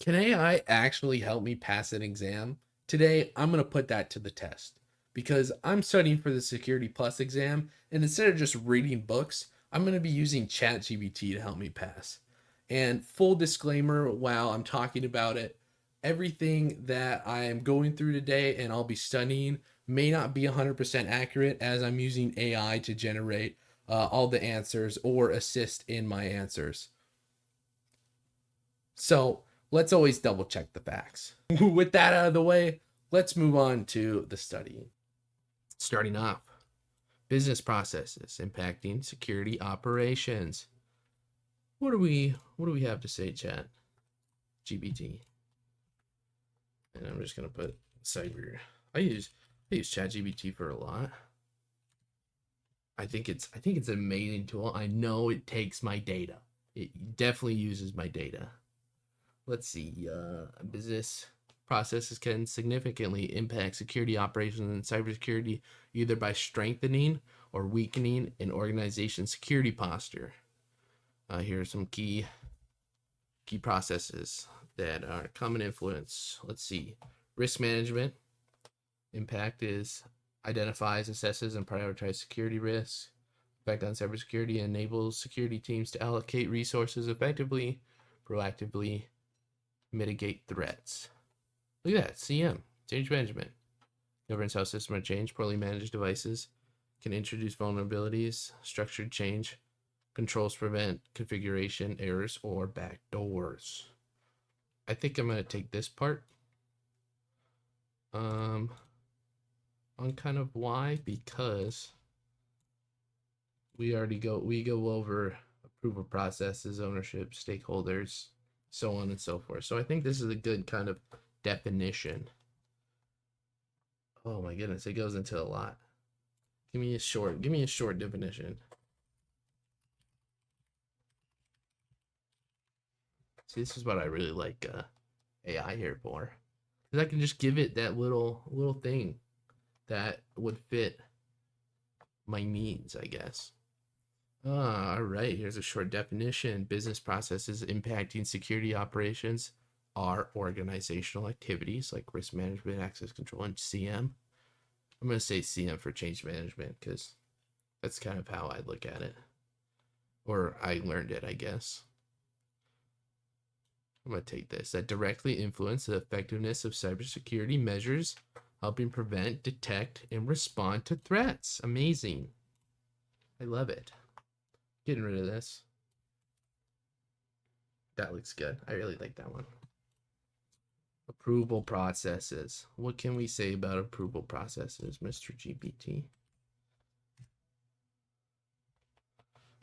Can AI actually help me pass an exam? Today, I'm going to put that to the test because I'm studying for the Security Plus exam, and instead of just reading books, I'm going to be using ChatGPT to help me pass. And full disclaimer while I'm talking about it, everything that I am going through today and I'll be studying may not be 100% accurate as I'm using AI to generate all the answers or assist in my answers. So let's always double check the facts. With that out of the way, let's move on to the study. Starting off, business processes impacting security operations. What do we have to say, chat? GPT. And I'm just gonna put cyber. I use ChatGPT for a lot. I think it's an amazing tool. I know it takes my data. It definitely uses my data. Let's see, business processes can significantly impact security operations and cybersecurity either by strengthening or weakening an organization's security posture. Here are some key processes that are common influence. Let's see, risk management. Impact is identifies, assesses, and prioritizes security risks. Effect on cybersecurity enables security teams to allocate resources effectively, proactively mitigate threats. Look at that, CM, change management. Governs how systems are changed. Poorly managed devices can introduce vulnerabilities. Structured change controls prevent configuration errors or backdoors. I think I'm gonna take this part. On kind of why, because we go over approval processes, ownership, stakeholders, so on and so forth. So I think this is a good kind of definition. Oh my goodness, it goes into a lot. Give me a short definition. See, this is what I really like AI here for. Because I can just give it that little thing that would fit my needs, I guess. All right, here's a short definition. Business processes impacting security operations are organizational activities like risk management, access control, and CM. I'm going to say CM for change management because that's kind of how I look at it. Or I learned it, I guess. I'm going to take this. That directly influence the effectiveness of cybersecurity measures, helping prevent, detect, and respond to threats. Amazing. I love it. Getting rid of this. That looks good. I really like that one. Approval processes. What can we say about approval processes, Mr. GPT?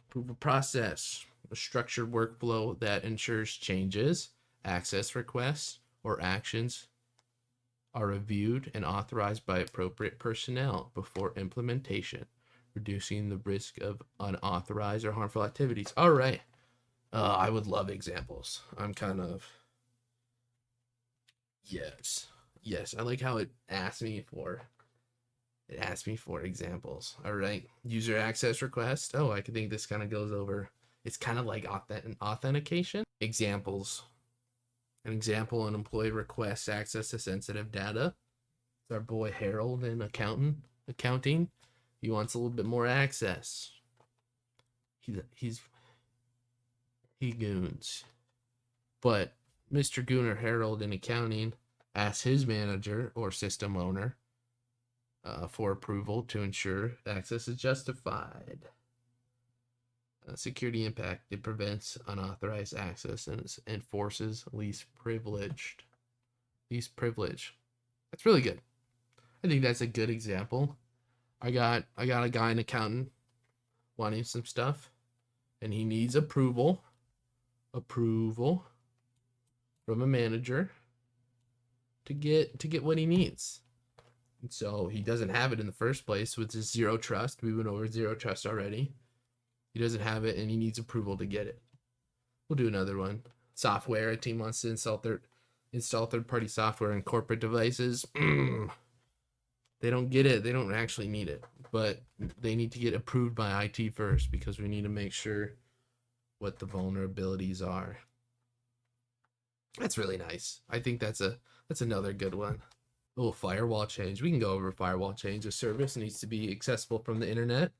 Approval process, a structured workflow that ensures changes, access requests, or actions are reviewed and authorized by appropriate personnel before implementation, reducing the risk of unauthorized or harmful activities. All right. I would love examples. I'm kind of yes. I like how it asked me for examples. All right. User access request. Oh, I can think this kind of goes over. It's kind of like authentication. Examples. An example: an employee requests access to sensitive data. It's our boy Harold in accounting. He wants a little bit more access. He goons. But Mr. Gooner Harold in accounting asks his manager or system owner for approval to ensure access is justified. Security impact. It prevents unauthorized access and enforces least privilege. That's really good. I think that's a good example. I got a guy in accounting wanting some stuff, and he needs approval from a manager to get what he needs. And so he doesn't have it in the first place with his zero trust. We went over zero trust already. He doesn't have it and he needs approval to get it. We'll do another one. Software. A team wants to install third-party software in corporate devices. They don't get it. They don't actually need it, but they need to get approved by IT first because we need to make sure what the vulnerabilities are. That's really nice. I think that's another good one. Oh, firewall change. We can go over firewall change. A service needs to be accessible from the internet.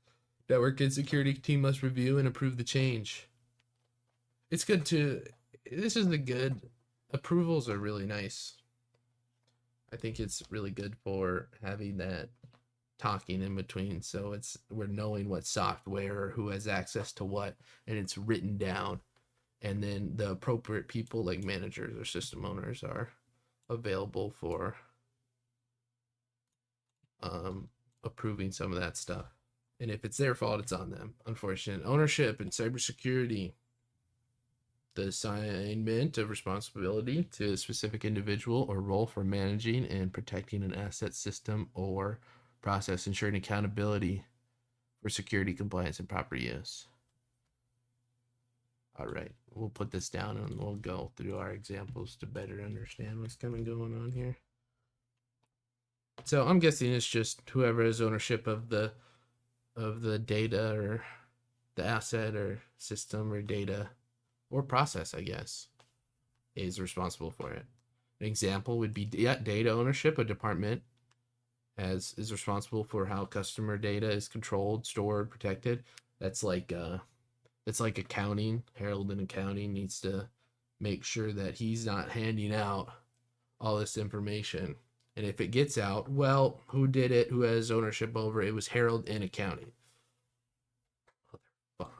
Network and security team must review and approve the change. It's good to. This is the good. Approvals are really nice. I think it's really good for having that talking in between. So we're knowing what software or who has access to what, and it's written down. And then the appropriate people like managers or system owners are available for approving some of that stuff. And if it's their fault, it's on them. Unfortunate ownership and cybersecurity. The assignment of responsibility to a specific individual or role for managing and protecting an asset, system, or process, ensuring accountability for security, compliance, and proper use. All right, we'll put this down and we'll go through our examples to better understand what's kind of going on here. So I'm guessing it's just whoever has ownership of the data or the asset or system or data or process, I guess, is responsible for it. An example would be data ownership. A department is responsible for how customer data is controlled, stored, protected. That's like accounting. Harold in accounting needs to make sure that he's not handing out all this information. And if it gets out, well, who did it? Who has ownership over it? It was Harold in accounting.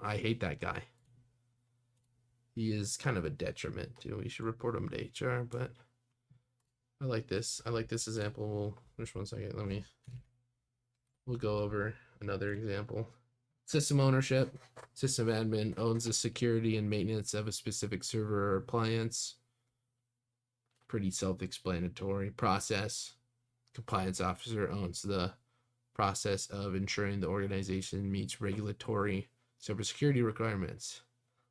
I hate that guy. He is kind of a detriment too. We should report him to HR, but I like this. I like this example. Just 1 second. We'll go over another example. System ownership. System admin owns the security and maintenance of a specific server or appliance. Pretty self-explanatory. Process. Compliance officer owns the process of ensuring the organization meets regulatory cybersecurity requirements,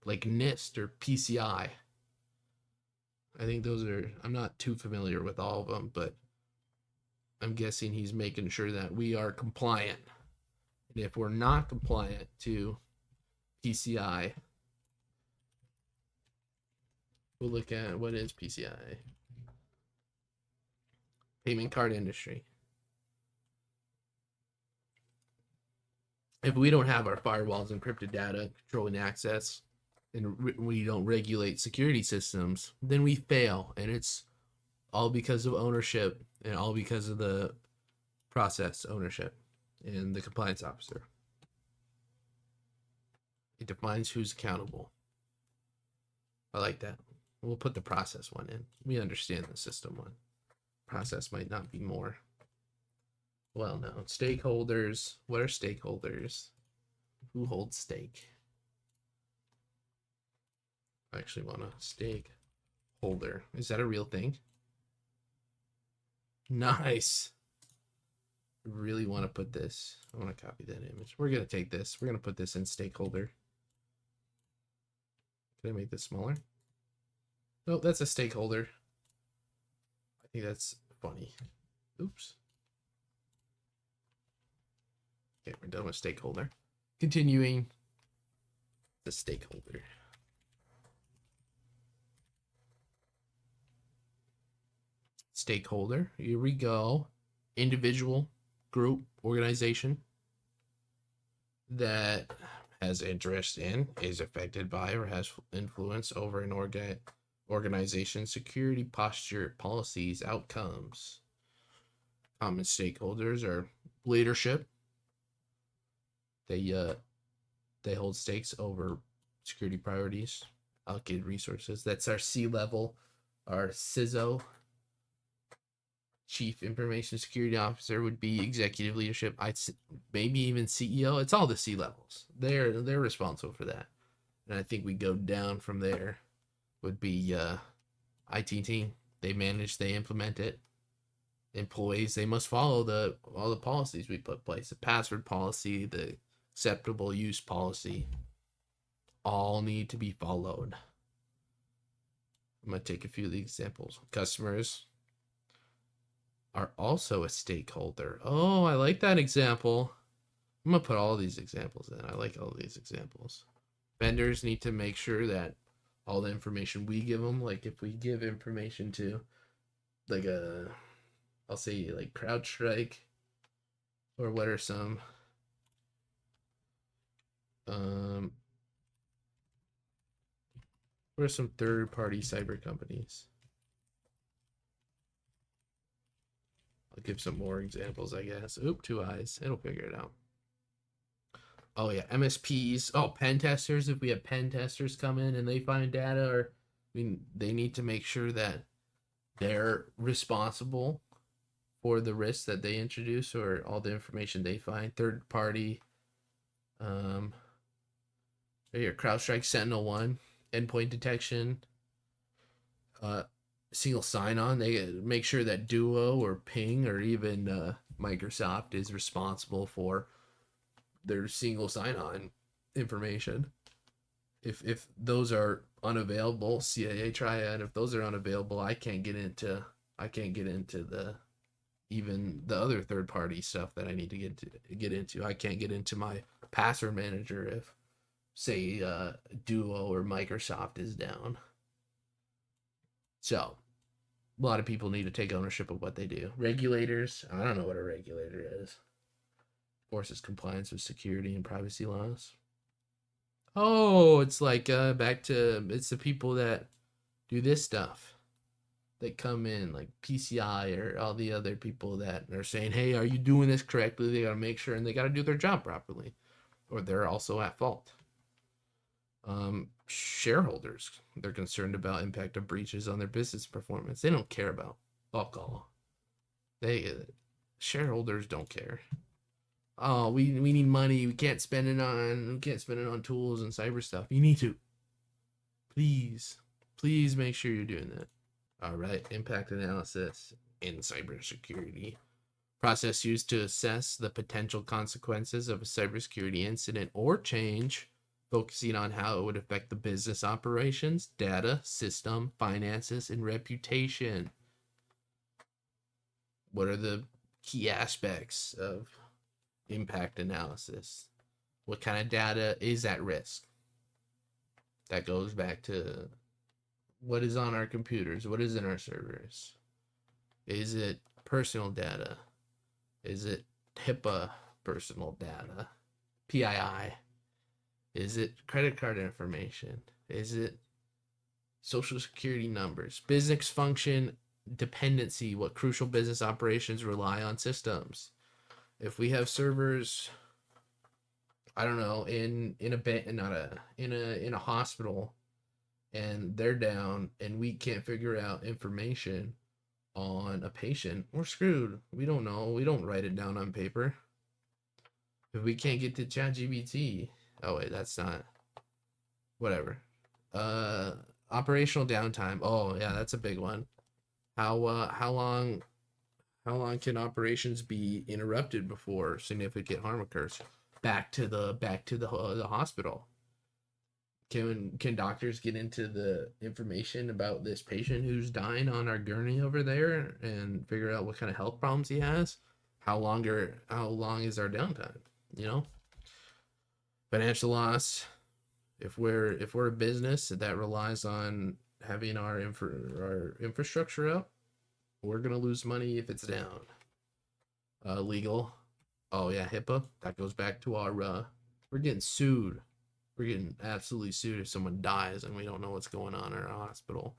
like NIST or PCI. I think those are, I'm not too familiar with all of them, but I'm guessing he's making sure that we are compliant. And if we're not compliant to PCI, we'll look at what is PCI. Payment card industry. If we don't have our firewalls, encrypted data, controlling access, and we don't regulate security systems, then we fail. And it's all because of ownership and all because of the process ownership and the compliance officer. It defines who's accountable. I like that. We'll put the process one in. We understand the system one. Process might not be more well known. Stakeholders. What are stakeholders? Who holds stake? I actually want a stakeholder. Is that a real thing? Nice. I really want to put this. I want to copy that image. We're going to take this. We're going to put this in stakeholder. Can I make this smaller? Nope, that's a stakeholder. I think that's funny. Oops. Okay, we're done with stakeholder. Continuing the stakeholder. Stakeholder. Here we go. Individual, group, organization that has interest in, is affected by, or has influence over an organization, security posture, policies, outcomes. Common stakeholders are leadership. They hold stakes over security priorities, allocated resources. That's our C-level, our CISO. Chief Information Security Officer would be executive leadership. Maybe even CEO. It's all the C levels. They're responsible for that. And I think we go down from there. Would be IT team. They manage. They implement it. Employees. They must follow all the policies we put in place. The password policy, the acceptable use policy, all need to be followed. I'm gonna take a few of the examples. Customers are also a stakeholder. Oh, I like that example. I'm gonna put all these examples in. I like all these examples. Vendors need to make sure that all the information we give them. Like if we give information to like I'll say like CrowdStrike, or what are some um what are some third party cyber companies? I'll give some more examples, I guess. Oop, two eyes. It'll figure it out. Oh yeah, MSPs. Oh, pen testers. If we have pen testers come in and they find data, or they need to make sure that they're responsible for the risks that they introduce or all the information they find. Third party. Right here, CrowdStrike Sentinel One, endpoint detection, uh, single sign-on. They make sure that Duo or Ping or even Microsoft is responsible for their single sign-on information. If those are unavailable, CIA Triad. If those are unavailable, I can't get into the even the other third-party stuff that I need to get into. I can't get into my password manager if, say, Duo or Microsoft is down. So a lot of people need to take ownership of what they do. Regulators, I don't know what a regulator is. Forces compliance with security and privacy laws. Oh, it's like back to, it's the people that do this stuff. They come in like PCI or all the other people that are saying, hey, are you doing this correctly? They got to make sure, and they got to do their job properly, or they're also at fault. Shareholders, they're concerned about impact of breaches on their business performance. They don't care about alcohol. Shareholders don't care. Oh, we need money. We can't spend it on tools and cyber stuff. You need to. Please make sure you're doing that. All right, impact analysis in cybersecurity. Process used to assess the potential consequences of a cybersecurity incident or change, focusing on how it would affect the business operations, data, system, finances, and reputation. What are the key aspects of impact analysis? What kind of data is at risk? That goes back to what is on our computers, what is in our servers. Is it personal data? Is it HIPAA personal data? PII? Is it credit card information? Is it social security numbers? Business function dependency, what crucial business operations rely on systems. If we have servers, I don't know, in a hospital, and they're down and we can't figure out information on a patient, we're screwed. We don't know. We don't write it down on paper. If we can't get to ChatGPT, oh wait, that's not, whatever. Operational downtime. Oh yeah, that's a big one. How long can operations be interrupted before significant harm occurs? Back to the hospital. Can doctors get into the information about this patient who's dying on our gurney over there and figure out what kind of health problems he has? How long is our downtime? Financial loss. If we're a business that relies on having our infrastructure up, we're gonna lose money if it's down. Legal. Oh yeah, HIPAA. That goes back to our we're getting sued. We're getting absolutely sued if someone dies and we don't know what's going on in our hospital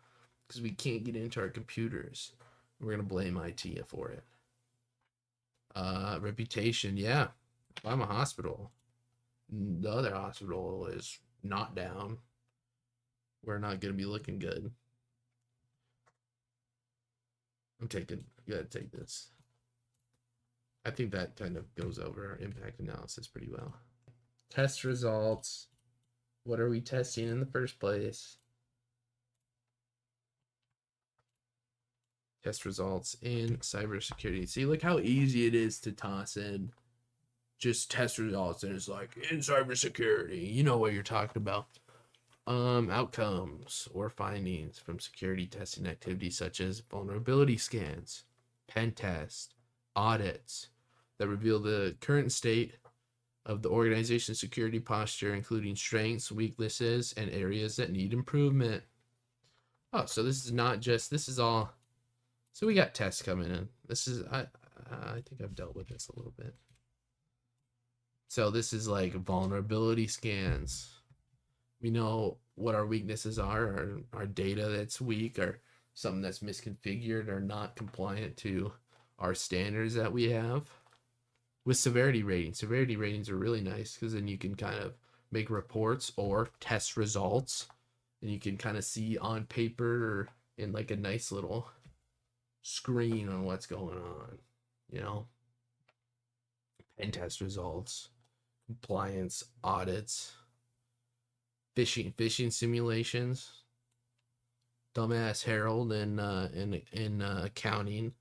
because we can't get into our computers. We're gonna blame IT for it. Reputation. Yeah, if I'm a hospital, the other hospital is not down, we're not gonna be looking good. Gotta take this. I think that kind of goes over our impact analysis pretty well. Test results. What are we testing in the first place? Test results in cybersecurity. See, look how easy it is to toss in just test results, and it's like in cybersecurity. You know what you're talking about. Outcomes or findings from security testing activities such as vulnerability scans, pen tests, audits that reveal the current state of the organization's security posture, including strengths, weaknesses, and areas that need improvement. Oh, so this is not just, this is all, so we got tests coming in. This is, I think I've dealt with this a little bit. So this is like vulnerability scans. We know what our weaknesses are, our data that's weak, or something that's misconfigured or not compliant to our standards that we have. With severity ratings, severity ratings are really nice because then you can kind of make reports or test results, and you can kind of see on paper or in like a nice little screen on what's going on, you know, pen test results, compliance audits, phishing simulations. Dumbass Harold in accounting,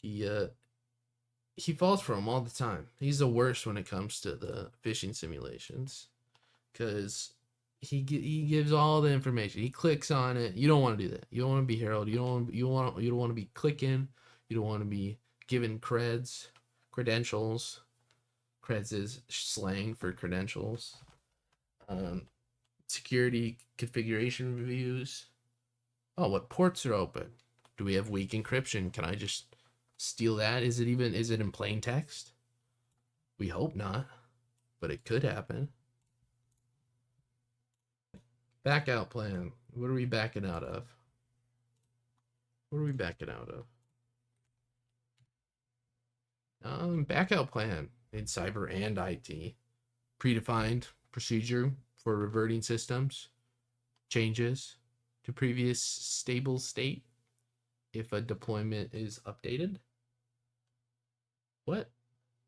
he falls for them all the time. He's the worst when it comes to the phishing simulations because he gives all the information. He clicks on it. You don't want to do that. You don't want to be Harold. You don't want to be clicking. You don't want to be given credentials. Creds is slang for credentials. Security configuration reviews. Oh, what ports are open? Do we have weak encryption? Can I just steal that? Is it in plain text? We hope not, but it could happen. Back out plan. What are we backing out of? What are we backing out of? Back out plan in cyber and IT. Predefined procedure for reverting systems changes to previous stable state if a deployment is updated. What?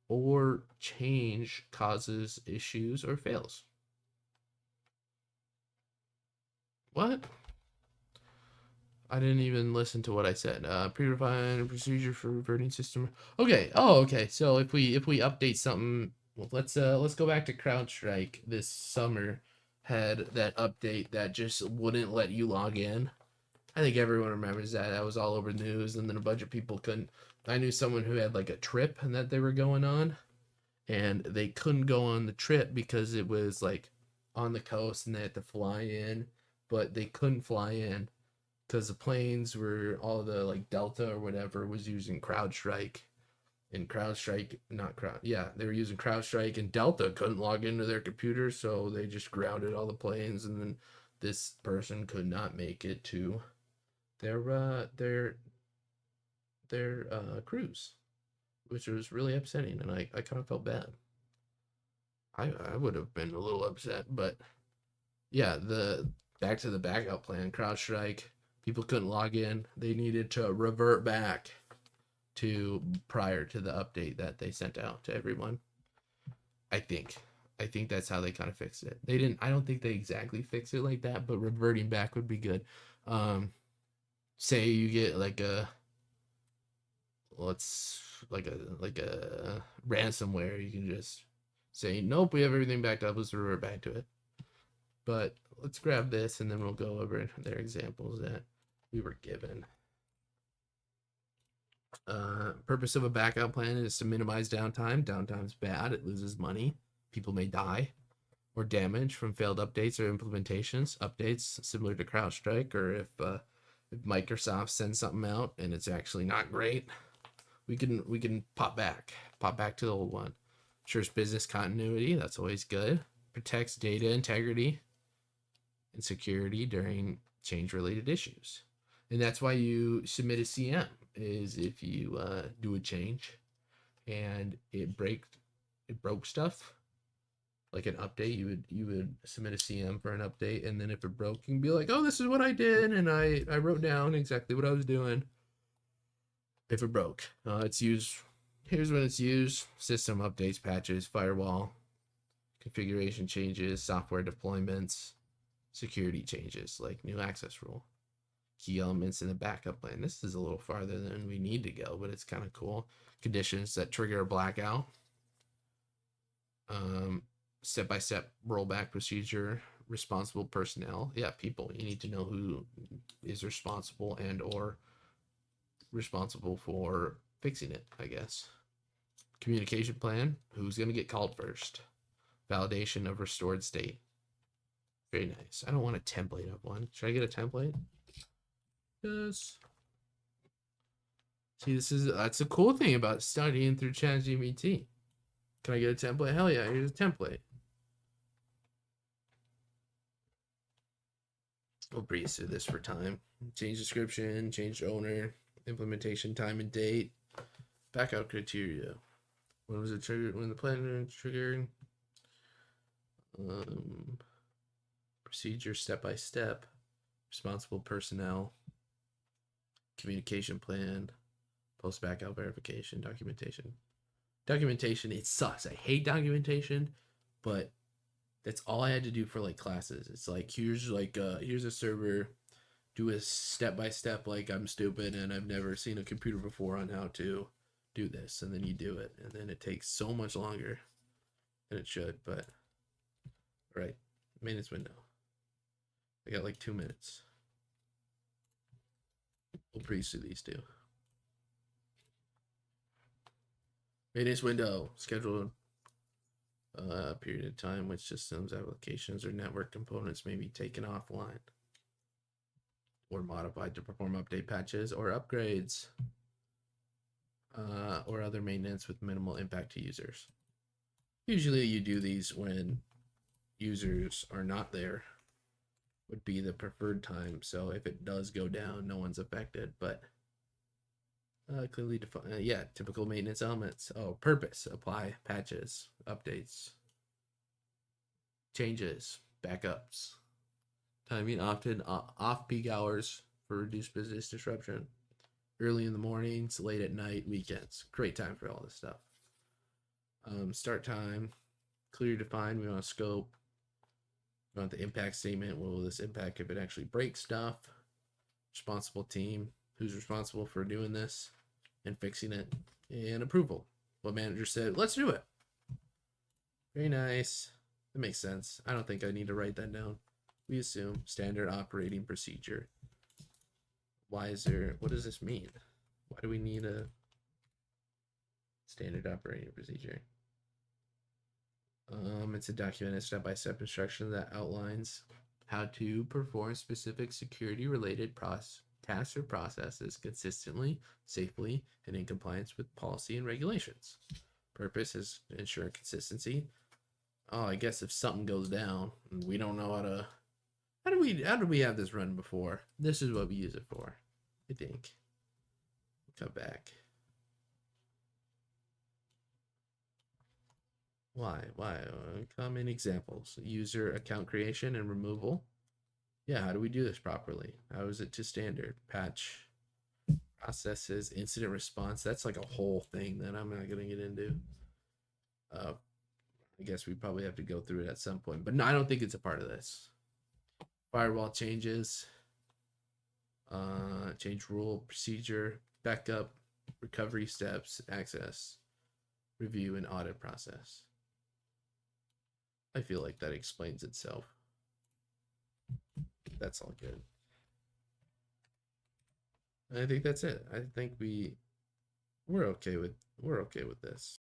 Or change causes issues or fails. What? I didn't even listen to what I said. Predefined procedure for reverting system. Okay. Oh, okay. So if we update something, well, let's go back to CrowdStrike. This summer had that update that just wouldn't let you log in. I think everyone remembers that. That was all over the news, and then a bunch of people couldn't. I knew someone who had like a trip and that they were going on, and they couldn't go on the trip because it was like on the coast and they had to fly in, but they couldn't fly in because the planes were all the like Delta or whatever was using CrowdStrike, and CrowdStrike, not Crowd, yeah, they were using CrowdStrike, and Delta couldn't log into their computer, so they just grounded all the planes, and then this person could not make it to their cruise, which was really upsetting, and I kind of felt bad. I would have been a little upset, but yeah, the back to the backup plan, CrowdStrike, people couldn't log in. They needed to revert back to prior to the update that they sent out to everyone. I think. I think that's how they kind of fixed it. They didn't. I don't think they exactly fixed it like that, but reverting back would be good. Say you get like a like a ransomware, you can just say nope, we have everything backed up. Let's revert back to it. But let's grab this and then we'll go over their examples that we were given. Purpose of a backup plan is to minimize downtime. Downtime's bad. It loses money. People may die or damage from failed updates or implementations. Updates similar to CrowdStrike, or if Microsoft sends something out and it's actually not great, we can pop back to the old one. Ensures business continuity. That's always good. Protects data integrity and security during change-related issues. And that's why you submit a CM, is if you do a change and it broke stuff, like an update, you would submit a CM for an update, and then if it broke, you can be like, oh, this is what I did, and I wrote down exactly what I was doing. If it broke, it's used. Here's when it's used: system updates, patches, firewall configuration changes, software deployments, security changes like new access rule. Key elements in the backup plan. This is a little farther than we need to go, but it's kind of cool. Conditions that trigger a blackout. Step-by-step rollback procedure. Responsible personnel. Yeah, people. You need to know who is responsible and or responsible for fixing it, I guess. Communication plan. Who's going to get called first? Validation of restored state. Very nice. I don't want a template of one. Should I get a template? Yes. See, that's a cool thing about studying through ChatGPT. Can I get a template? Hell yeah, here's a template. We'll breeze through this for time. Change description, change owner, implementation time and date, backup criteria. When was it triggered? When the plan triggered? Procedure step by step, responsible personnel, communication plan, post backup verification, documentation. Documentation, it sucks. I hate documentation, but that's all I had to do for like classes. It's like here's a server, do a step by step like I'm stupid and I've never seen a computer before on how to do this, and then you do it, and then it takes so much longer than it should. But all right, maintenance window. I got like 2 minutes. We'll breeze through these two. Maintenance window, scheduled period of time which systems, applications, or network components may be taken offline or modified to perform update patches or upgrades or other maintenance with minimal impact to users. Usually you do these when users are not there, would be the preferred time. So if it does go down, no one's affected, but clearly defined. Yeah, typical maintenance elements. Oh, purpose, apply patches, updates, changes, backups. Timing often off peak hours for reduced business disruption. Early in the mornings, late at night, weekends. Great time for all this stuff. Start time, clear defined. We want a scope. We want the impact statement. What will this impact if it actually breaks stuff? Responsible team. Who's responsible for doing this and fixing it? And approval. What manager said, let's do it. Very nice. That makes sense. I don't think I need to write that down. We assume standard operating procedure. Why is there, what does this mean? Why do we need a standard operating procedure? It's a documented step-by-step instruction that outlines how to perform specific security-related tasks or processes consistently, safely, and in compliance with policy and regulations. Purpose is to ensure consistency. Oh, I guess if something goes down, we don't know how to. How did we have this run before? This is what we use it for, I think. Come back. Why? Common examples. User account creation and removal. Yeah, how do we do this properly? How is it to standard? Patch processes, incident response. That's like a whole thing that I'm not going to get into. I guess we probably have to go through it at some point. But no, I don't think it's a part of this. Firewall changes. Change rule, procedure, backup, recovery steps, access, review, and audit process. I feel like that explains itself. That's all good. I think that's it. I think we're okay with this.